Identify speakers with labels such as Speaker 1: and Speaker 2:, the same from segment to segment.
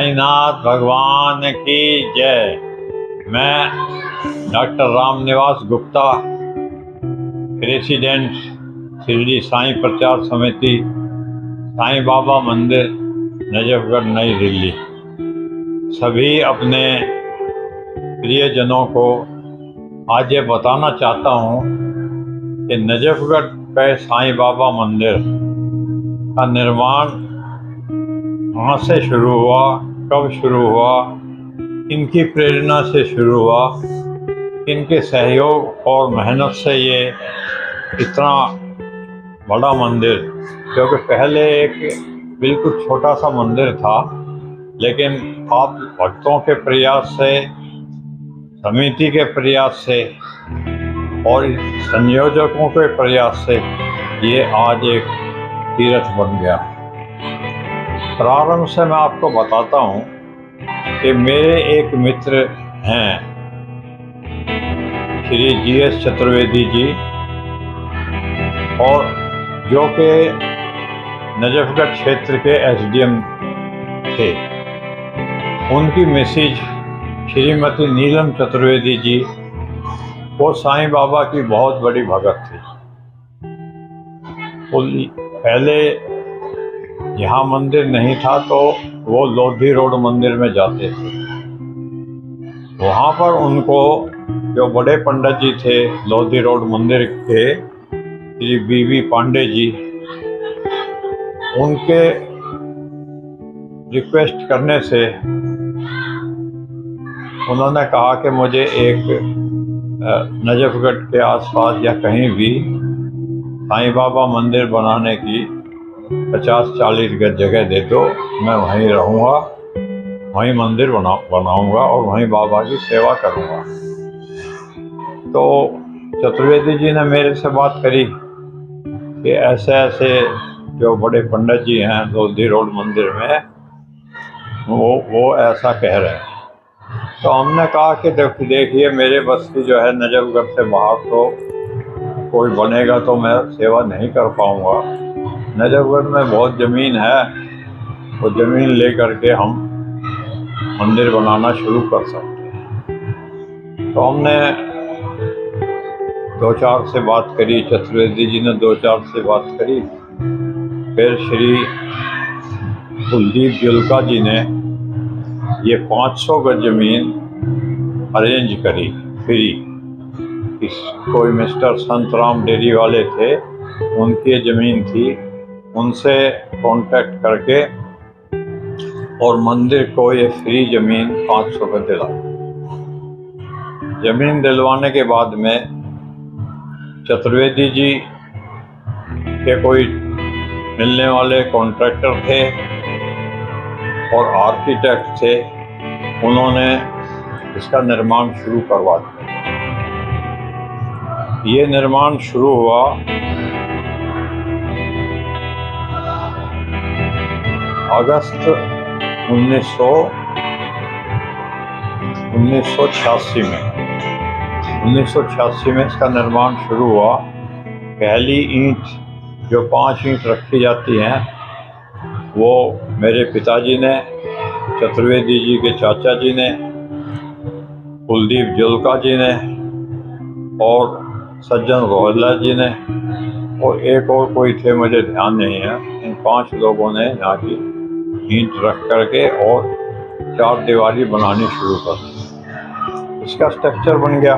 Speaker 1: साईनाथ भगवान की जय। मैं डॉक्टर रामनिवास गुप्ता, प्रेसिडेंट शिरडी साईं प्रचार समिति, साईं बाबा मंदिर, नजफगढ़, नई दिल्ली, सभी अपने प्रियजनों को आज ये बताना चाहता हूँ कि नजफगढ़ के साईं बाबा मंदिर का निर्माण कहाँ से शुरू हुआ, कब शुरू हुआ, इनकी प्रेरणा से शुरू हुआ, इनके सहयोग और मेहनत से ये इतना बड़ा मंदिर, क्योंकि पहले एक बिल्कुल छोटा सा मंदिर था, लेकिन आप भक्तों के प्रयास से, समिति के प्रयास से और संयोजकों के प्रयास से ये आज एक तीर्थ बन गया। प्रारंभ से मैं आपको बताता हूँ कि मेरे एक मित्र हैं श्री GS चतुर्वेदी जी, और जो कि नजफगढ़ क्षेत्र के SDM थे। उनकी मिसेज श्रीमती नीलम चतुर्वेदी जी, वो साईं बाबा की बहुत बड़ी भगत थी। पहले यहाँ मंदिर नहीं था तो वो लोधी रोड मंदिर में जाते थे। वहाँ पर उनको जो बड़े पंडित जी थे लोधी रोड मंदिर के, श्री BV पांडे जी, उनके रिक्वेस्ट करने से उन्होंने कहा कि मुझे एक नजफगढ़ के आसपास या कहीं भी साईं बाबा मंदिर बनाने की 50-40 गज जगह दे दो, मैं वहीं रहूँगा, वहीं मंदिर बनाऊँगा और वहीं बाबा की सेवा करूँगा। तो चतुर्वेदी जी ने मेरे से बात करी कि ऐसे ऐसे जो बड़े पंडित जी हैं लोधी रोड मंदिर में, वो ऐसा कह रहे हैं। तो हमने कहा कि देखिए मेरे बस की जो है नजफगढ़ से बाहर तो कोई बनेगा तो मैं सेवा नहीं कर पाऊँगा। नजफगढ़ में बहुत ज़मीन है, वो ज़मीन ले करके हम मंदिर बनाना शुरू कर सकते हैं। तो हमने 2-4 से बात करी, चतुर्वेदी जी ने 2-4 से बात करी। फिर श्री कुलदीप जुल्का जी ने ये 500 गज ज़मीन अरेंज करी फ्री। कोई मिस्टर संतराम डेरी वाले थे, उनकी ज़मीन थी, उनसे कांटेक्ट करके और मंदिर को ये फ्री ज़मीन 500 गज दिलाई। ज़मीन दिलवाने के बाद में चतुर्वेदी जी के कोई मिलने वाले कॉन्ट्रैक्टर थे और आर्किटेक्ट थे, उन्होंने इसका निर्माण शुरू करवा दिया। ये निर्माण शुरू हुआ अगस्त 1986 में। 1986 में इसका निर्माण शुरू हुआ। पहली ईंट, जो 5 ईंट रखी जाती हैं, वो मेरे पिताजी ने, चतुर्वेदी जी के चाचा जी ने, कुलदीप जुल्का जी ने और सज्जन रोहल्ला जी ने, और एक और कोई थे मुझे ध्यान नहीं है, इन 5 लोगों ने यहाँ की ईंट रख करके और 4 दीवारी बनानी शुरू कर दी। इसका स्ट्रक्चर बन गया।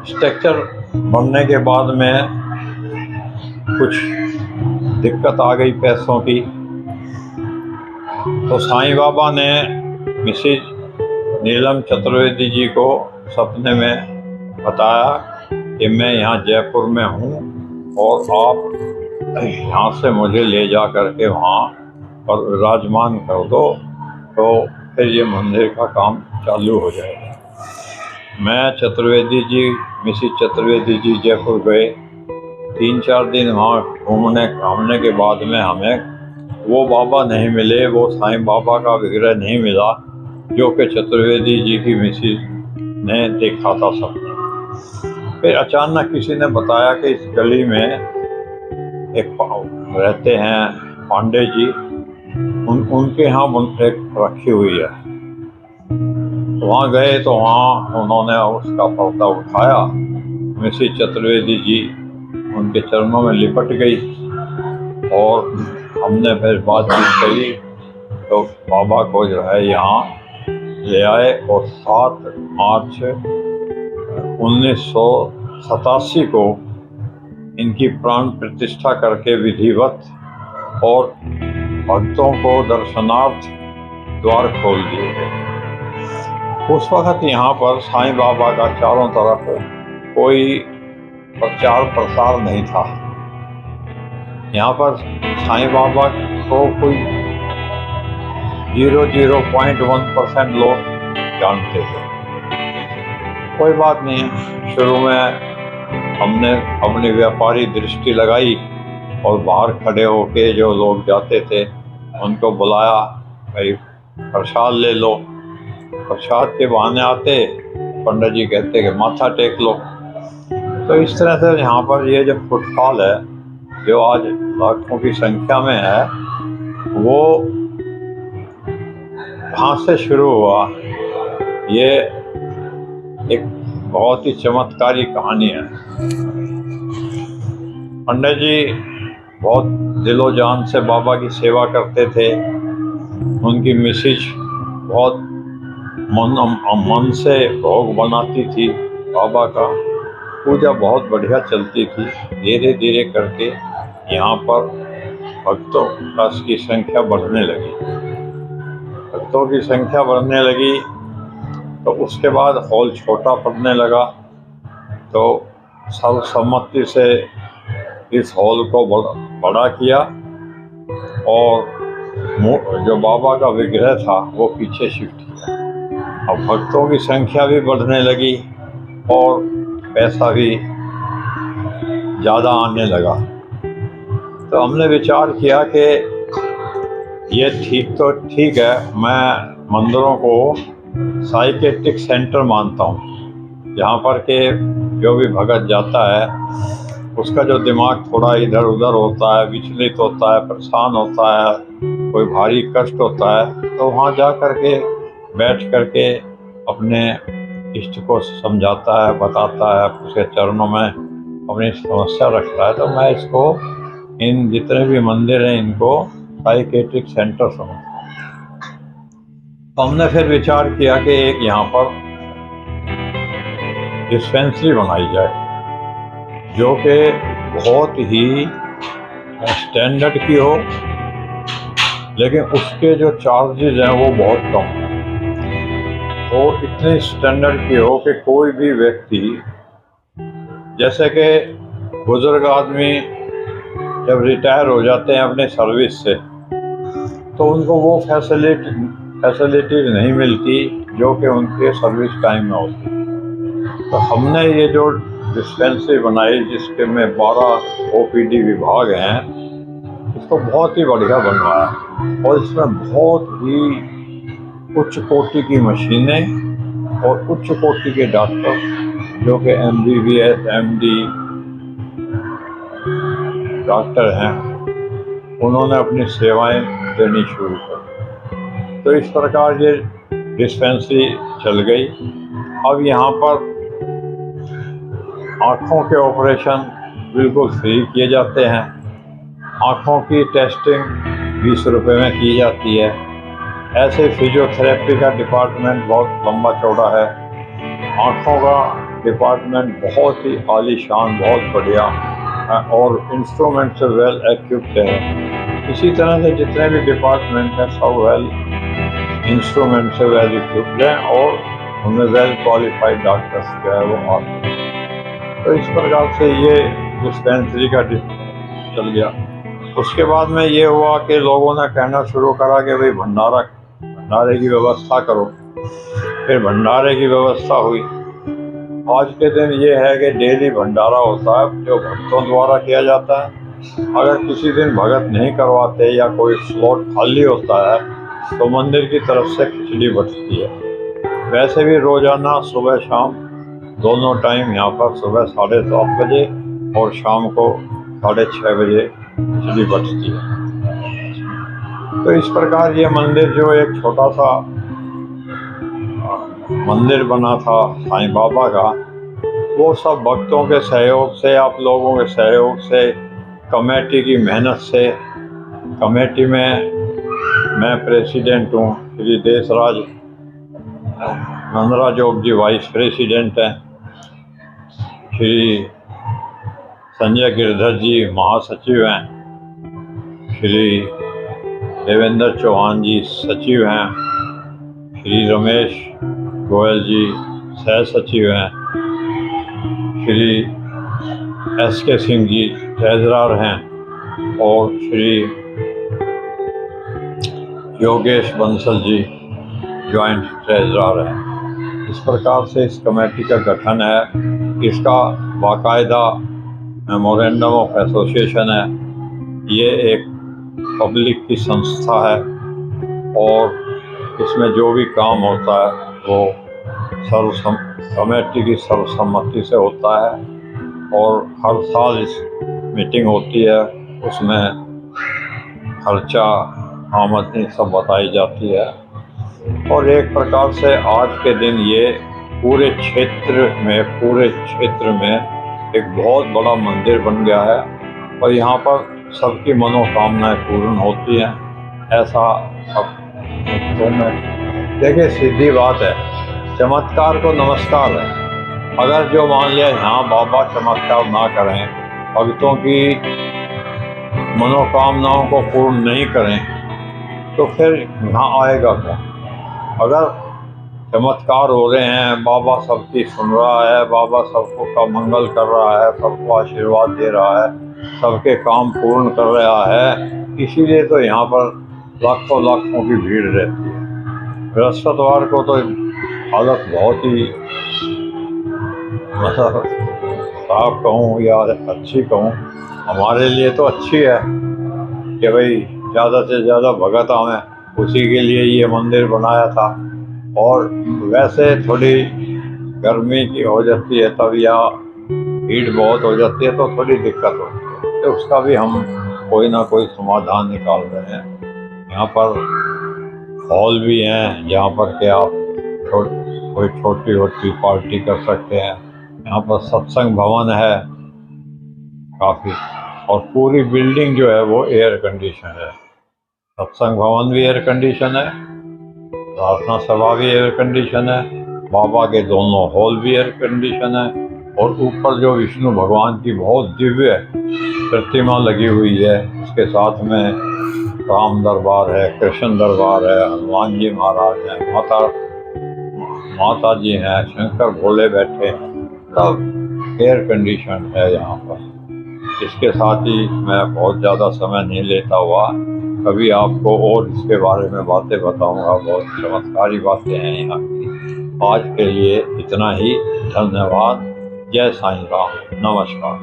Speaker 1: स्ट्रक्चर बनने के बाद में कुछ दिक्कत आ गई पैसों की, तो साईं बाबा ने मिसेज नीलम चतुर्वेदी जी को सपने में बताया कि मैं यहाँ जयपुर में हूँ और आप यहाँ से मुझे ले जा करके वहाँ पर विराजमान कर दो, तो फिर ये मंदिर का काम चालू हो जाएगा। मैं चतुर्वेदी जी, मिसेज चतुर्वेदी जी जयपुर गए। 3-4 दिन वहाँ घूमने के बाद में हमें वो बाबा नहीं मिले, वो साईं बाबा का विग्रह नहीं मिला जो कि चतुर्वेदी जी की मिसेज ने देखा था सपने। फिर अचानक किसी ने बताया कि इस गली में एक रहते हैं पांडे जी, उनके यहाँ एक रखी हुई है। वहाँ गए तो वहाँ उन्होंने उसका पर्दा उठाया। मिसेस चतुर्वेदी जी उनके चरणों में लिपट गई और हमने फिर बातचीत करी तो बाबा को जो है यहाँ ले आए और 7 मार्च 1987 को इनकी प्राण प्रतिष्ठा करके विधिवत और भक्तों को दर्शनार्थ द्वार खोल दिए गए। उस वक्त यहाँ पर साईं बाबा का चारों तरफ कोई प्रचार प्रसार नहीं था। यहाँ पर साईं बाबा को कोई 0.1% लोग जानते थे। कोई बात नहीं, शुरू में हमने अपनी व्यापारी दृष्टि लगाई और बाहर खड़े होके जो लोग जाते थे उनको बुलाया, भाई प्रसाद ले लो। प्रसाद के बहाने आते, पंडित जी कहते कि माथा टेक लो। तो इस तरह से यहाँ पर ये जो फुटफॉल है जो आज लाखों की संख्या में है, वो कहाँ से शुरू हुआ, ये एक बहुत ही चमत्कारी कहानी है। पंडित जी बहुत दिलो जान से बाबा की सेवा करते थे। उनकी मिसेज बहुत मन से भोग बनाती थी। बाबा का पूजा बहुत बढ़िया चलती थी। धीरे धीरे करके यहाँ पर भक्तों की संख्या बढ़ने लगी। भक्तों की संख्या बढ़ने लगी तो उसके बाद हॉल छोटा पड़ने लगा। तो सर्वसम्मति से इस हॉल को बड़ा किया और जो बाबा का विग्रह था वो पीछे शिफ्ट किया। अब भक्तों की संख्या भी बढ़ने लगी और पैसा भी ज़्यादा आने लगा। तो हमने विचार किया कि ये ठीक है, मैं मंदिरों को साइकेट्रिक सेंटर मानता हूँ, जहाँ पर के जो भी भगत जाता है उसका जो दिमाग थोड़ा इधर उधर होता है, विचलित होता है, परेशान होता है, कोई भारी कष्ट होता है, तो वहाँ जा कर के बैठ कर के अपने इष्ट को समझाता है, बताता है, उसके चरणों में अपनी समस्या रखता है। तो मैं इसको, इन जितने भी मंदिर हैं इनको साइकेट्रिक सेंटर समझता हूँ। तो हमने फिर विचार किया कि एक यहाँ पर डिस्पेंसरी बनाई जाए जो कि बहुत ही स्टैंडर्ड की हो, लेकिन उसके जो चार्जेस हैं वो बहुत कम हैं। वो इतने स्टैंडर्ड की हो कि कोई भी व्यक्ति, जैसे कि बुजुर्ग आदमी जब रिटायर हो जाते हैं अपने सर्विस से, तो उनको वो फैसिलिटीज नहीं मिलती जो कि उनके सर्विस टाइम में होती। तो हमने ये जो डिस्पेंसरी बनाई जिसके में 12 OPD विभाग हैं, इसको बहुत ही बढ़िया बनवाया और इसमें बहुत ही उच्च कोटि की मशीनें और उच्च कोटि के डॉक्टर जो कि MBBS MD डॉक्टर हैं, उन्होंने अपनी सेवाएं देनी शुरू कर। तो इस प्रकार ये डिस्पेंसरी चल गई। अब यहाँ पर आँखों के ऑपरेशन बिल्कुल फ्री किए जाते हैं। आँखों की टेस्टिंग 20 रुपये में की जाती है। ऐसे फिजियोथेरेपी का डिपार्टमेंट बहुत लंबा चौड़ा है। आँखों का डिपार्टमेंट बहुत ही आलीशान, बहुत बढ़िया और इंस्ट्रूमेंट से वेल एक्विप्ड है। इसी तरह से जितने भी डिपार्टमेंट हैं सब वेल इंस्ट्रूमेंट से वेल इक्विप्ड हैं और उनमें वेल क्वालिफाइड डॉक्टर्स जो है वो आते हैं। तो इस प्रकार से ये डिस्पेंसरी का चल गया। उसके बाद में ये हुआ कि लोगों ने कहना शुरू करा कि भाई भंडारे की व्यवस्था करो। फिर भंडारे की व्यवस्था हुई। आज के दिन ये है कि डेली भंडारा होता है जो भक्तों द्वारा किया जाता है। अगर किसी दिन भगत नहीं करवाते या कोई स्लॉट खाली होता है तो मंदिर की तरफ से खिचड़ी बंटती है। वैसे भी रोजाना सुबह शाम दोनों टाइम यहाँ पर सुबह 7:30 बजे और शाम को 6:30 बजे खिचड़ी बंटती है। तो इस प्रकार ये मंदिर जो एक छोटा सा मंदिर बना था साईं बाबा का, वो सब भक्तों के सहयोग से, आप लोगों के सहयोग से, कमेटी की मेहनत से। कमेटी में मैं प्रेसिडेंट हूँ, श्री देशराज नंदराज जोग जी वाइस प्रेसिडेंट हैं, श्री संजय गिरधर जी महासचिव हैं, श्री देवेंद्र चौहान जी सचिव हैं, श्री रमेश गोयल जी सह सचिव हैं, श्री SK सिंह जी ट्रेजरर हैं और श्री योगेश बंसल जी जॉइंट ट्रेजरर हैं। इस प्रकार से इस कमेटी का गठन है। इसका बाकायदा मेमोरेंडम ऑफ एसोसिएशन है। ये एक पब्लिक की संस्था है और इसमें जो भी काम होता है वो कमेटी की सर्वसम्मति से होता है और हर साल इस मीटिंग होती है, उसमें खर्चा आमदनी सब बताई जाती है। और एक प्रकार से आज के दिन ये पूरे क्षेत्र में एक बहुत बड़ा मंदिर बन गया है और यहाँ पर सबकी मनोकामनाएं पूर्ण होती हैं। ऐसा अब तो मैं देखिए, सीधी बात है, चमत्कार को नमस्कार है। अगर जो मान लिया यहाँ बाबा चमत्कार ना करें, भक्तों की मनोकामनाओं को पूर्ण नहीं करें, तो फिर यहाँ आएगा कौन? अगर चमत्कार हो रहे हैं, बाबा सबकी सुन रहा है, बाबा सबको का मंगल कर रहा है, सबको आशीर्वाद दे रहा है, सबके काम पूर्ण कर रहा है, इसीलिए तो यहाँ पर लाखों की भीड़ रहती है। बृहस्पतिवार को तो हालत बहुत ही मतलब खराब कहूँ या अच्छी कहूँ, हमारे लिए तो अच्छी है कि भाई ज़्यादा से ज़्यादा भगत आवें, उसी के लिए ये मंदिर बनाया था। और वैसे थोड़ी गर्मी की हो जाती है तब या भीड़ बहुत हो जाती है तो थोड़ी दिक्कत होती है, तो उसका भी हम कोई ना कोई समाधान निकाल रहे हैं। यहाँ पर हॉल भी हैं जहाँ पर के आप कोई छोटी छोटी पार्टी कर सकते हैं। यहाँ पर सत्संग भवन है काफ़ी, और पूरी बिल्डिंग जो है वो एयर कंडीशन है। सत्संग भवन भी एयर कंडीशन है, प्रार्थना सभा भी एयर कंडीशन है, बाबा के दोनों हॉल भी एयर कंडीशन है, और ऊपर जो विष्णु भगवान की बहुत दिव्य प्रतिमा लगी हुई है, उसके साथ में राम दरबार है, कृष्ण दरबार है, हनुमान जी महाराज हैं, माता जी हैं, शंकर भोले बैठे हैं, सब एयर कंडीशन है यहाँ पर। इसके साथ ही मैं बहुत ज़्यादा समय नहीं लेता हुआ, कभी आपको और इसके बारे में बातें बताऊंगा। बहुत चमत्कारी बातें हैं यहाँ की। आज के लिए इतना ही, धन्यवाद। जय साईं राम, नमस्कार।